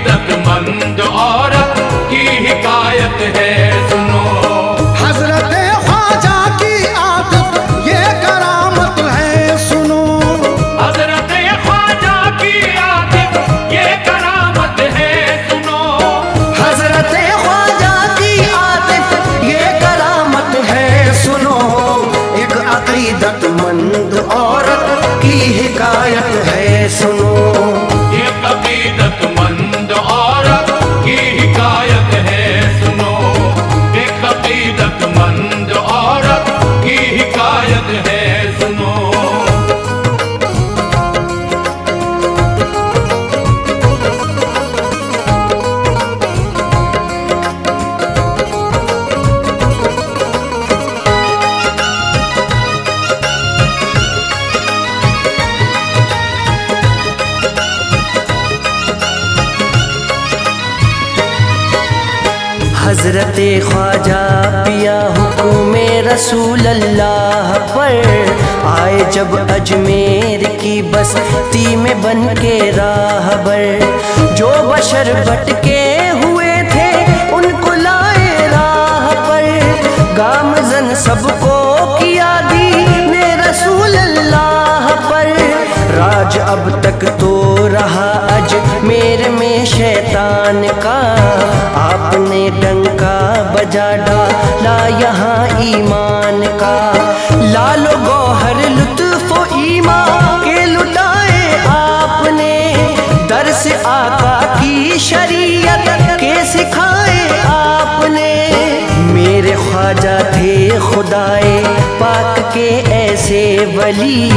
अकीदतमंद औरत की हिकायत है सुनो। हजरत ख्वाजा की आदत ये करामत है सुनो। हजरत ख्वाजा की आदत ये करामत है सुनो। हजरत ख्वाजा की आदत ये करामत है सुनो। एक अकीदतमंद औरत की हिकायत है सुनो। एक अकीदतमंद औरत की हिकायत है सुनो। एक अकीदतमंद औरत की हिकायत है सुनो। हजरत ख्वाजा पिया हुक्म रसूल अल्लाह पर आए जब अजमेर की बस्ती में बन के राहबर। जो बशर भटके हुए थे उनको लाए राह पर। गामजन सबको किया दीने रसूल अल्लाह पर। राज अब तक तो रहा अजमेर में शैतान का। आपने डंका बजा डाला यहाँ ईमान का। लालो गौहर लुत्फ़ो ईमान के लुटाए आपने। दर से आका की शरीयत के सिखाए आपने। मेरे ख्वाजा थे खुदाए पाक के ऐसे वली।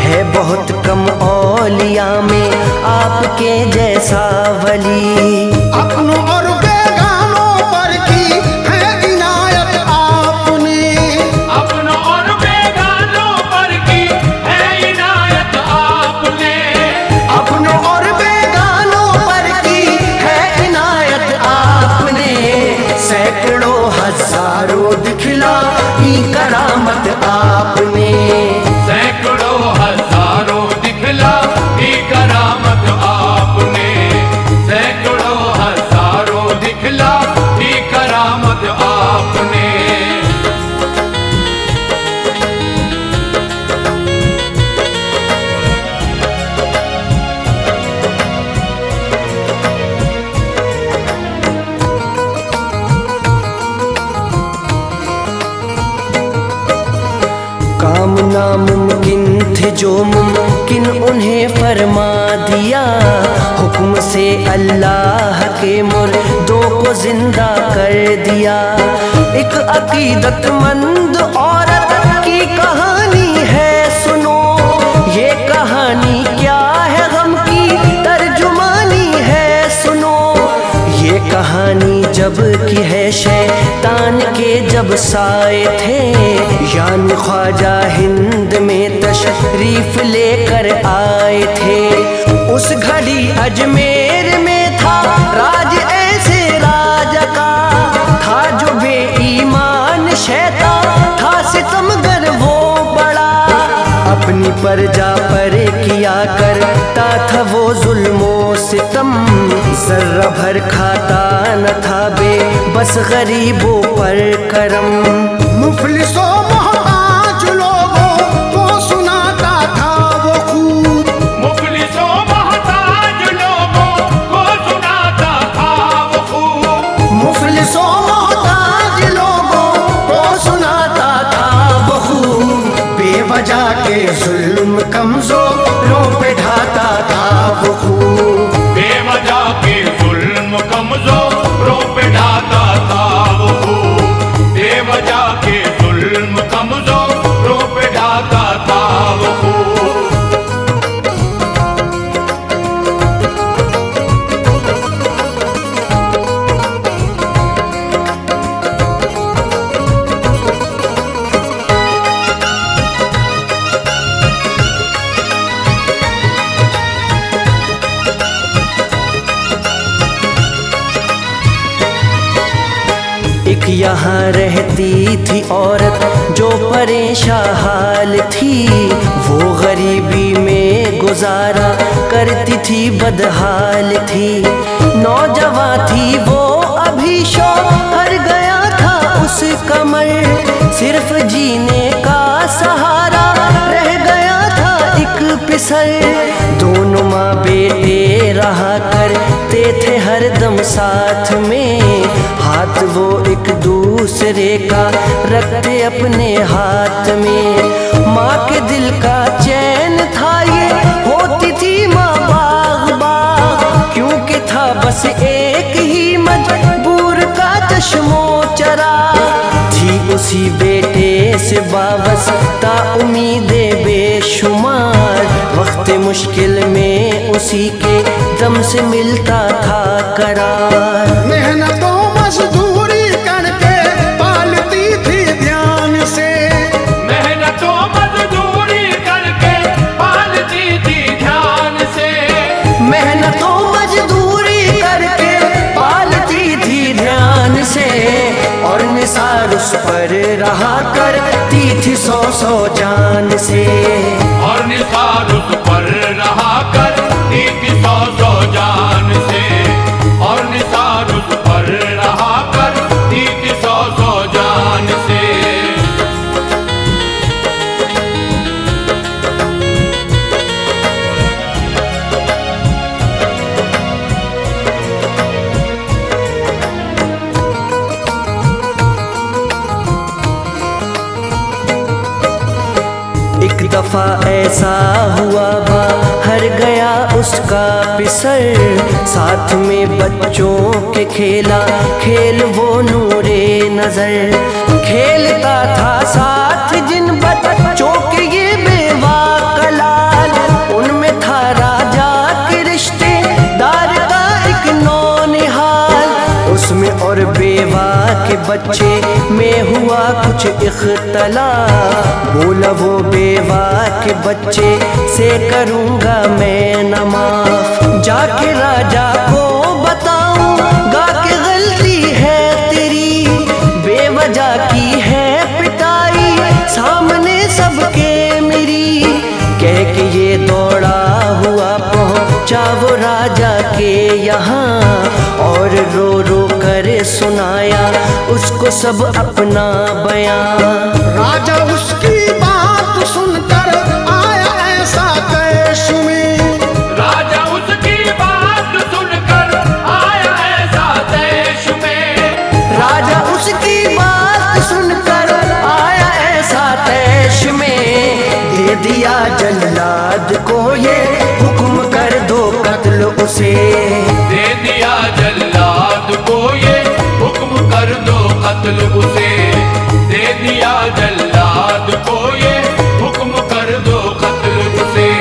है बहुत कम औलिया में आपके जैसा वली। अपनों और बेगानों पर की है इनायत आपने। अपनों और बेगानों पर की है इनायत आपने। अपनों और बेगानों पर की है इनायत आपने। सैकड़ों हजारों दिखलाई करामत आपने। सैकड़ों हजारों दिखलाई करामत आपने। सैकड़ों हजारों दिखलाई करामत आपने। काम नामुमकिन थे जो मुमकिन उन्हें फरमा दिया। हुक्म से अल्लाह के मुर्दों को जिंदा कर दिया। एक अकीदतमंद औरत की कहानी है सुनो। ये कहानी क्या है गम की तर्जुमानी है सुनो। ये कहानी जब की है शैतान के जब साए थे। यानी ख्वाजा हिंद में तशरीफ लेकर आए थे। उस घड़ी अजमेर में था राज ऐसे राजा का। था जो बेईमान शैतान था सितमगर वो बड़ा। अपनी प्रजा पर किया करता था वो जुल्मो सितम। जर्रा भर खाता न था बस गरीबों पर करम। मुफलिसों मोहताज लोगों को सुनाता था वो खूब। मुफलिसों मोहताज लोगों को सुनाता था वो खूब। मुफलिसों मोहताज लोगों को सुनाता था वो खूब। बेवजह के जुल्म कमजोरों पे ढाता था वो खूब। बेवजह के जुल्म कमजोरों पे ढाता था वो खूब। बेवजह के जुल्म कमजोरों पे ढाता था वो खूब। एक यहाँ रहती थी औरत जो परेशान हाल थी। वो गरीबी में गुजारा करती थी बदहाल थी। 9 थी वो अभी शौहर गया था उस कमर, सिर्फ जीने का सहारा रह गया था एक पिसर। दोनों माँ बेटे रहा करते थे हरदम साथ में, हाथ वो एक दूसरे का रखते अपने हाथ में। माँ के दिल का चैन था ये, होती थी माँ बाग बाग, क्योंकि था बस एक ही मजबूर का चश्मो चरा। थी उसी बेटे से वाबस्ता उम्मीदें बेशुमार, वक्त मुश्किल में उसी के दम से मिलता था करार। मेहनतों मजदूरी करके पालती थी ध्यान से, मेहनतों मजदूरी करके पालती थी ध्यान से, मेहनतों मजदूरी करके पालती थी ध्यान से, और निसार उस पर रहा करती थी सौ सौ जान से। और निसार उस पर रहा करती थी सौ सौ जान से, और निसार उस पर रहा करती थी सौ सौ जान से। एक दफा ऐसा हुआ बाहर गया उसका पिसर, साथ में बच्चों के खेला खेल वो नूरे नजर। खेलता था साथ जिन बच्चों के ये बेवा कलाल, उनमें था राजा के रिश्तेदार का एक नौनिहाल। उसमें और बेवा के बच्चे में हुआ कुछ इख्तलाफ, बोला वो बेवा के बच्चे से करूँगा मैं न माफ। जाके राजा को बताऊँगा कि गलती है तेरी, बेवजह की है पिटाई सामने सबके मेरी। कह के ये दौड़ा हुआ पहुँचा वो राजा के यहाँ, और रो रो कर सुनाया उसको सब अपना बयां। राजा उसकी बात सुनकर आया ऐसा कैश में, राजा उसकी बात सुनकर आया ऐसा देश में, राजा उसकी बात सुनकर आया ऐसा देश में। दे दिया जल्लाद को ये हुक्म कर दो कत्ल उसे, दे दिया जल्लाद को ये हुक्म कर दो कत्ल उसे, दे दिया जल्लाद को ये हुक्म कर दो कत्ल उसे।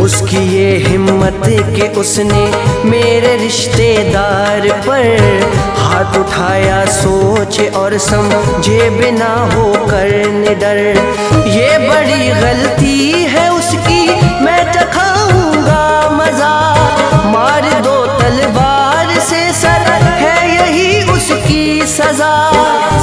उसकी ये हिम्मत कि उसने मेरे रिश्तेदार पर हाथ उठाया सोचे और समझे बिना होकर निडर। ये बड़ी गलती है उसकी, मैं चखाऊंगा मजा, मार दो तलवार से सर है यही उसकी सजा।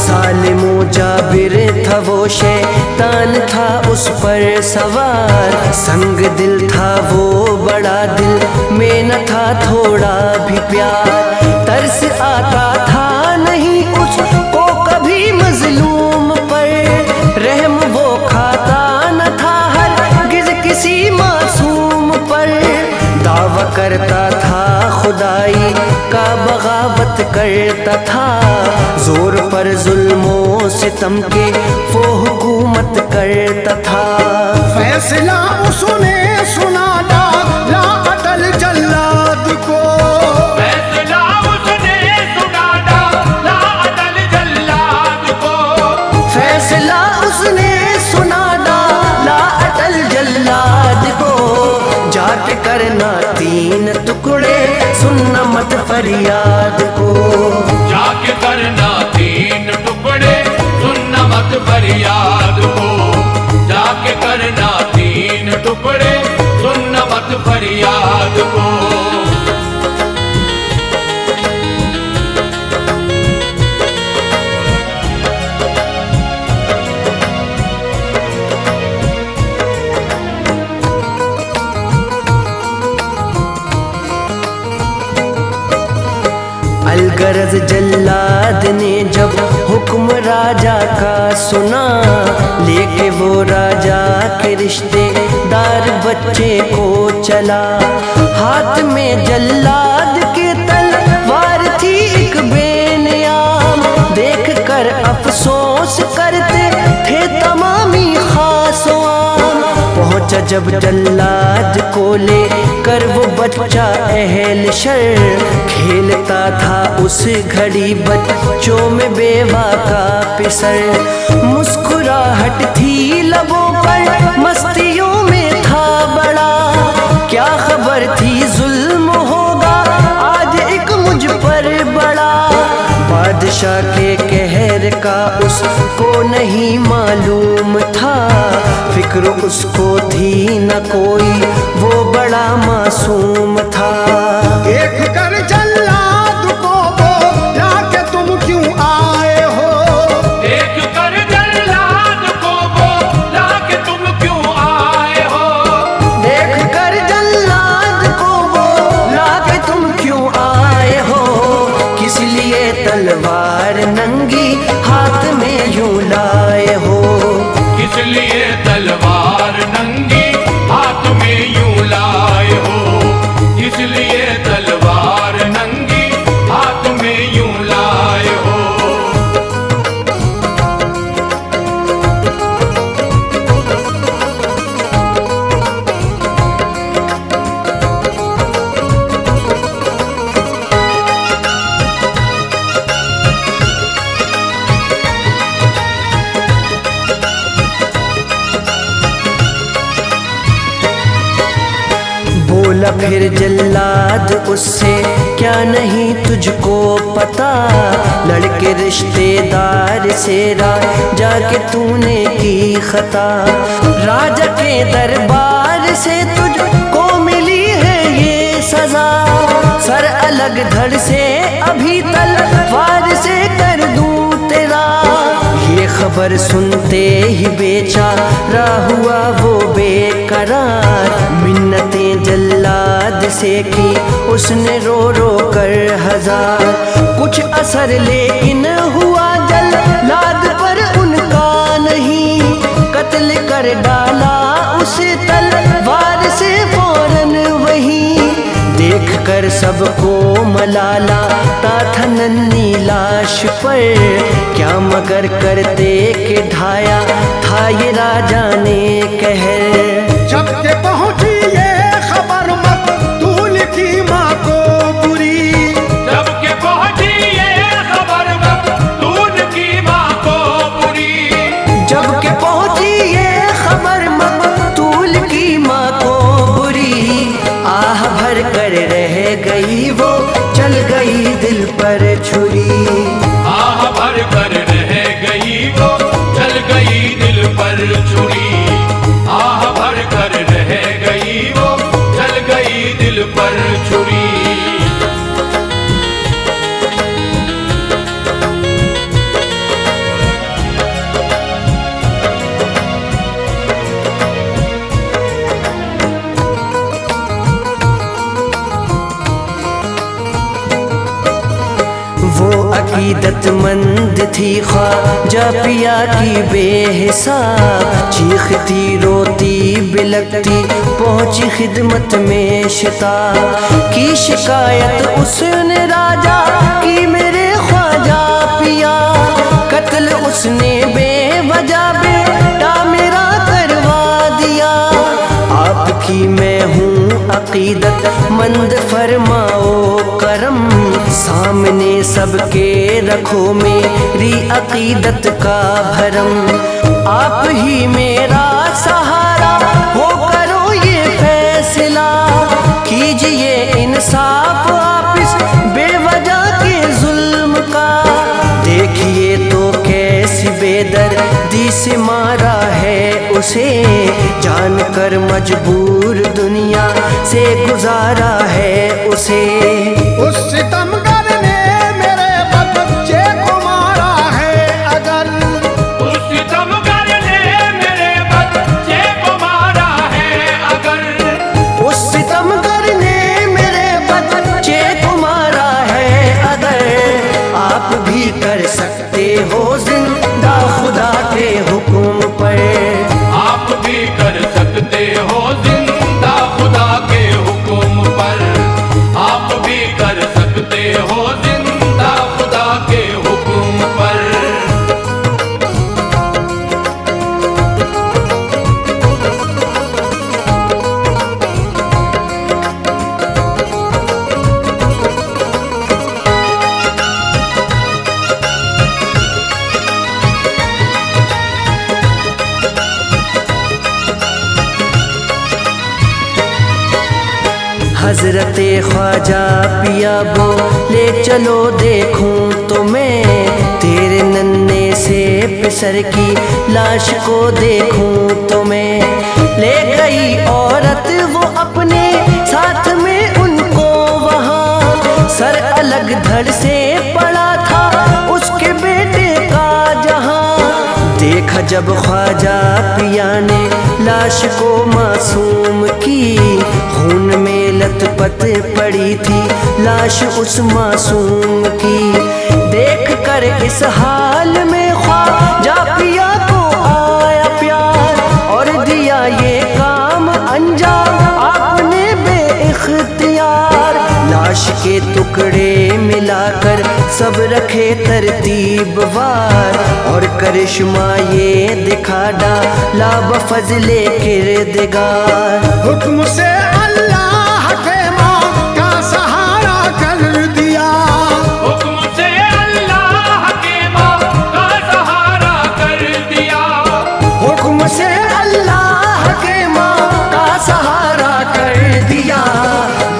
जालिमो जाबिर था वो शैतान था उस पर सवार, संग दिल था वो बड़ा दिल में न था थोड़ा भी प्यार। तरस आता था नहीं उसको कभी मजलूम पर, रहम वो खाता न था हरगिज़ किसी मासूम पर। दावा करता था खुदाई का, बगावत करता था, जोर पर जुल्मों सितम के वो हुकूमत करता था। फैसला उसने सुना डाला अटल जल्लाद को, फैसला उसने सुना डाला अटल जल्लाद को, फैसला उसने सुना डाला अटल जल्लाद को। जाके करना 3 टुकड़े सुनना मत फरियाद को, जाके करना 3 टुकड़े सुनना मत फरियाद को, टुकड़े सुन मत फरियाद को। अलगरज जल्लाद ने जब हुक्म राजा का सुना, लेके वो राजा के रिश्तेदार बच्चे को चला। हाथ में जल्लाद के तलवार थी एक बेनियाम, देख कर अफसोस करते थे तमामी खासों आम। पहुंचा जब जल्लाद को ले कर वो बच्चा अहल शर, खेलता था उस घड़ी बच्चों में बेवा का पिसर। मुस्कुराहट थी लबों पर, मस्तियों में था बड़ा, क्या खबर थी जुल्म होगा आज एक मुझ पर बड़ा। बादशाह के कहर का उसको नहीं मालूम था, फिक्र उसको थी न कोई, वो बड़ा मासूम था। देख कर जल्लाद को बोला कि तुम क्यों आए हो। देख कर जल्लाद को बोला कि तुम क्यों आए हो। देख कर जल्लाद को बोला कि तुम क्यों आए हो, किस लिए तलवार नंगी हाथ में यूं लाए हो। किस लिए तलवार नंगी हाथ में यूं लाए हो। किस लिए तलवार नंगी हाथ में यूं लाए हो। बोला फिर जल्लाद उससे, क्या नहीं तुझको पता, लड़के रिश्तेदार से राजा के तूने की खता। राजा के दरबार से तुझको मिली है ये सजा, सर अलग धड़ से अभी तलवार से कर दूं तेरा। ये खबर सुनते ही बेचारा हुआ वो बेकरार, मिन्नतें जल्लाद से की उसने रो रो कर हजार। कुछ असर लेकिन हुआ जल्लाद पर उनका नहीं, कत्ल कर डाला उसे तलवार से फौरन वहीं। देख कर सबको मलाला था नन्ही लाश पर, क्या मगर करते के ढाया था ये राजा ने कहर। जब के पहुंची ये खबर मकतूल की माँ को बुरी। जब के पहुंची ये खबर मकतूल की माँ को बुरी। जब के पहुंची ये खबर मकतूल की माँ को बुरी, आह भर कर रह गई वो, चल गई दिल पर छुरी। आह भर कर रह गई वो, चल गई दिल पर छुरी। आह भर कर रह गई वो, चल गई दिल पर छुरी। वो अकीदतमंद थी ख्वाजा पिया की बेहिसाब, चीखती रोती बिलकती पहुंची खिदमत में शिताब। की शिकायत उसने राजा की मेरे ख्वाजा पिया, कत्ल उसने बेवजह बेटा मेरा करवा दिया। आपकी मैं हूँ अकीदत मंद फरमाओ करम, सामने सबके रखो मेरी अकीदत का भरम। आप ही मेरा सहारा हो, करो ये फैसला, कीजिए इंसाफ आप इस बेवजह के जुल्म का। देखिए तो कैसी बेदर्दी से मारा है उसे, जानकर मजबूर दुनिया से गुजारा है उसे। उस सितमगर ने मेरे बच्चे को मारा है अगर, उस सितमगर ने मेरे बच्चे को मारा है अगर, उस सितमगर ने मेरे बच्चे को मारा है अगर, आप भी कर सकते हो जिंदा खुदा के हुक्म पर। आप भी कर सकते हो जिंदा खुदा के हुक्म पर। आप भी कर सकते हो जिंदा खुदा के हुक्म पर। हजरते ख्वाजा पिया बोले चलो देखूं तो मैं, तेरे नन्हे से पिसर की लाश को देखूं तो मैं। ले गई औरत वो अपने साथ में उनको वहाँ, सर अलग धड़ से पड़ा था उसके बेटे का जहाँ। देखा जब ख्वाजा पिया ने लाश को मासूम की, खून में लथपथ पड़ी थी लाश उस मासूम की। देख कर इस हाल में ख्वाजा पिया को आया प्यार, और दिया ये काम अंजाम आपने बेइख्तियार। लाश के टुकड़े मिलाकर सब रखे तरतीब वार, और करिश्मा ये दिखा डाला बफज़ले किरदगार। हुक्म से अल्लाह के माँ का सहारा कर दिया, हुक्म से अल्लाह के माँ का सहारा कर दिया। हुक्म से अल्लाह के माँ का सहारा कर दिया।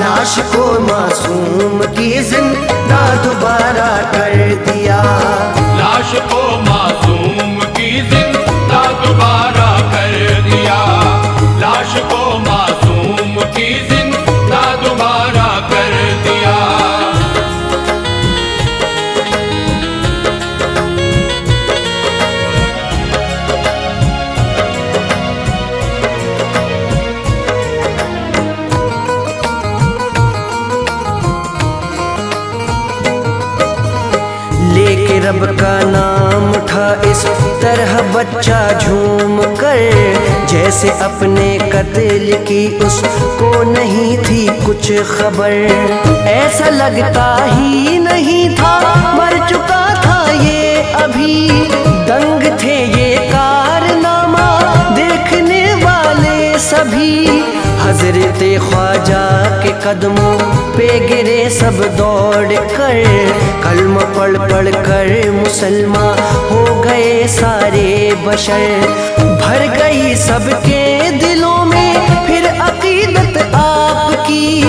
लाश को मासूम की जिंदा दोबारा कर दिया। लाश को मासूम की जिंदा दोबारा कर दिया। लाश को मासूम की जिंदा दोबारा कर दिया। लेके रब का नाम उठा इस तरह बच्चा झूम कर, जैसे अपने कत्ल की उसको नहीं थी कुछ खबर। ऐसा लगता ही नहीं था मर चुका था ये अभी, दंग थे ये कारनामा देखने वाले सभी। हजरते ख्वाजा के कदमों पे गिरे सब दौड़ कर, कलमा पढ़ पढ़ कर मुसलमान हो गए सारे बशर। भर गई सबके दिलों में फिर अकीदत आपकी,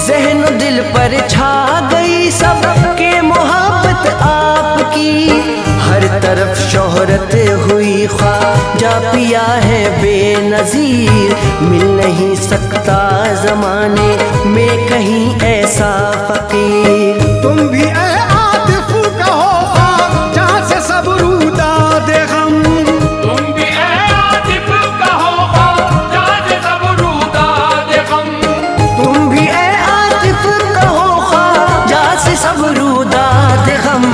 ज़हन दिल पर छा गई सबके मोहब्बत आपकी। हर तरफ शोहरत हुई ख्वाजा पिया है बेनज़ीर, मिल नहीं सकता ज़माने में कहीं ऐसा फ़कीर। तुम भी ए आतिफ कहो ख्वाजा से सब रूदा दे गम, तुम भी ए आतिफ कहो ख्वाजा से सब रूदा दे गम। तुम भी ए आतिफ कहो ख्वाजा से सब रूदा दे गम।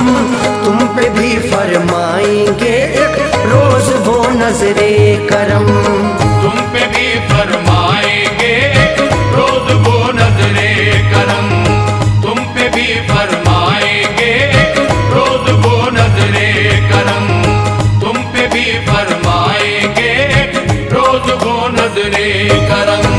तुम पे भी फरमाएंगे एक रोज वो नजरे करम। तुम पे भी फरमाएंगे एक रोज वो नजरे करम। तुम पे भी फरमाएंगे एक रोज वो नजरे करम। तुम पे भी फरमाएंगे एक रोज वो नजरे करम।